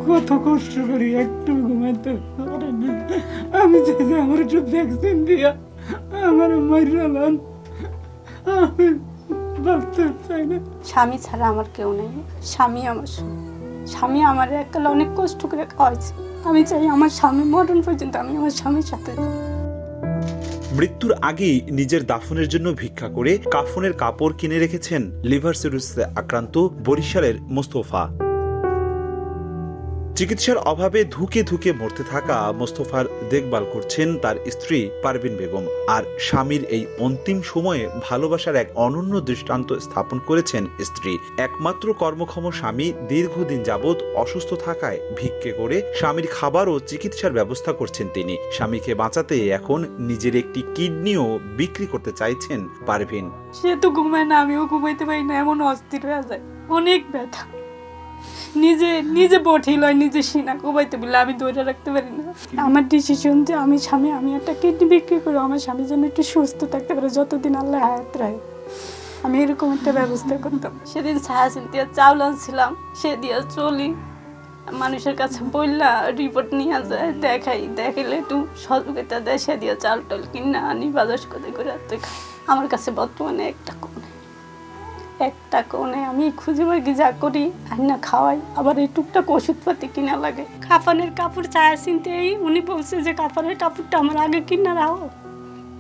কত কষ্ট করি, একটু ঘুমাইতে পারে না। আমি চাই যে আমার একটু ভ্যাকসিন দিয়া আমার মাইরালাম, আমি বাঁচতে চাই না। স্বামী ছাড়া আমার কেউ নেই, স্বামী আমার স্বামী আমার এককালে অনেক কষ্ট করে খাওয়াইছে। আমি চাই আমার স্বামী মরণ পর্যন্ত আমি আমার স্বামীর সাথে। মৃত্যুর আগেই নিজের দাফনের জন্য ভিক্ষা করে কাফনের কাপড় কিনে রেখেছেন লিভার সিরোসিসে আক্রান্ত বরিশালের মোস্তফা। চিকিৎসার অভাবে ধুকে ধুকে মরতে থাকা মোস্তফার দেখভাল করছেন তার স্ত্রী পারভিন বেগম। আর স্বামীর এই অন্তিম সময়ে ভালোবাসার এক অনন্য দৃষ্টান্ত স্থাপন করেছেন স্ত্রী। একমাত্র কর্মক্ষম স্বামী দীর্ঘদিন যাবৎ অসুস্থ থাকায় ভিক্ষে করে স্বামীর খাবার ও চিকিৎসার ব্যবস্থা করছেন তিনি। স্বামীকে বাঁচাতে এখন নিজের একটি কিডনিও বিক্রি করতে চাইছেন পারভিন। সে তো ঘুমায় না, আমিও ঘুমাইতে পারি না, এমন অস্থির হয়ে যায়, অনেক ব্যথা। নিজে নিজে বঠিল হয়, নিজে সিনা কোবাইতে বললে আমি ধরে রাখতে পারি না। আমার ডিসিশন যে আমি স্বামী, আমি একটা কিডনি বিক্রি করে আমার স্বামী যেন একটু সুস্থ থাকতে পারে, যতদিন আল্লাহ হায়াত রাখে আমি এরকম একটা ব্যবস্থা করতাম। সেদিন ছায়া চিন্তিয়া চাউল আনছিলাম, সে দিয়ে চলি, মানুষের কাছে বললা রিপোর্ট নিয়ে যায়, দেখাইলে একটু সহযোগিতা দেয়, সে দিয়ে চাল টাল কিনা আনি বাজার করে আমার কাছে বর্তমানে একটা কোণে আমি খুঁজে মার্কি যা করি আর না খাওয়াই, আবার এই টুকটাক ওষুধপাতি কিনা লাগে। কাফনের কাপড় ছায়া চিনতেই উনি বলছে যে কাফনের কাপড়টা আমার আগে কিনা রাখো,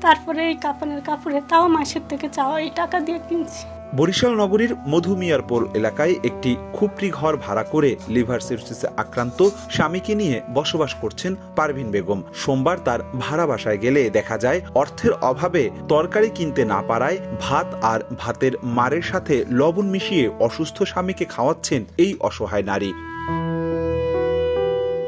তারপরে এই কাফনের কাপড়ে তাও মাসের থেকে চাওয়া এই টাকা দিয়ে কিনছি। বরিশাল নগরীর মধুমিয়ারপুর এলাকায় একটি খুপড়ি ঘর ভাড়া করে লিভার সিরোসিসে আক্রান্ত স্বামীকে নিয়ে বসবাস করছেন পারভিন বেগম। সোমবার তার ভাড়া বাসায় গেলে দেখা যায় অর্থের অভাবে তরকারি কিনতে না পারায় ভাত আর ভাতের মারের সাথে লবণ মিশিয়ে অসুস্থ স্বামীকে খাওয়াচ্ছেন এই অসহায় নারী।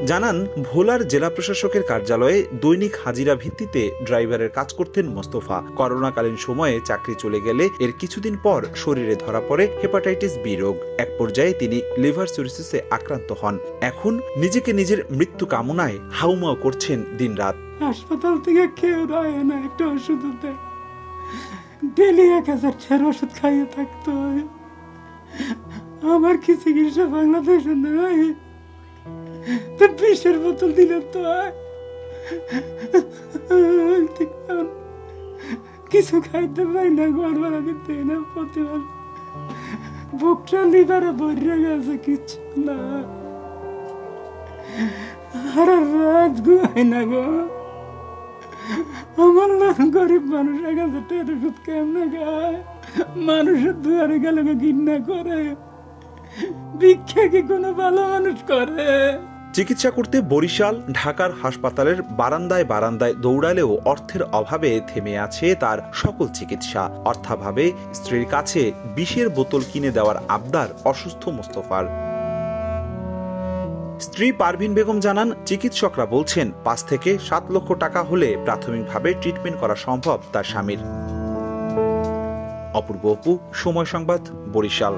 জানান, ভোলার জেলা প্রশাসকের কার্যালয়ে দৈনিক হাজিরা ভিত্তিতে ড্রাইভারের কাজ করতেন মোস্তফা। করোনাকালীন সময়ে চাকরি চলে গেলে এর কিছুদিন পর শরীরে ধরা পড়ে হেপাটাইটিস বি রোগ। এক পর্যায়ে তিনি লিভার সিরোসিসে আক্রান্ত হন। এখন নিজেকে নিজের মৃত্যু কামনায় হাউমাউ করছেন দিনরাত। হাসপাতাল থেকে কেউ দেয় না, একটা ওষুধ দেয়, ডেলি 1000 টাকার ওষুধ খাইয়ে থাকতে হয়। আমার কি চিকিৎসা বাংলাদেশে নয়, তো 20-এর বোতল দিলে তো কিছু খাইতে পারি না, ঘর ভাড়া দিতে না, প্রতিবার বুকটা লিভারে ভরে গেছে, কিছু না, আর রাত ঘুমাই না গো। আমার গরিব মানুষের কাছে টের ওষুধ কেমনে খায়, মানুষের দুয়ারে গেলে ঘৃণা করে, ভিক্ষা কি কোনো ভালো মানুষ করে? চিকিৎসা করতে বরিশাল, ঢাকার হাসপাতালের বারান্দায় বারান্দায় দৌড়ালেও অর্থের অভাবে থেমে আছে তার সকল চিকিৎসা। অর্থাভাবে স্ত্রীর কাছে বিষের বোতল কিনে দেওয়ার আবদার অসুস্থ মোস্তফার। স্ত্রী পারভিন বেগম জানান, চিকিৎসকরা বলছেন 5 থেকে 7 লক্ষ টাকা হলে প্রাথমিকভাবে ট্রিটমেন্ট করা সম্ভব তার স্বামীর। অপূর্ব অপু, সময় সংবাদ, বরিশাল।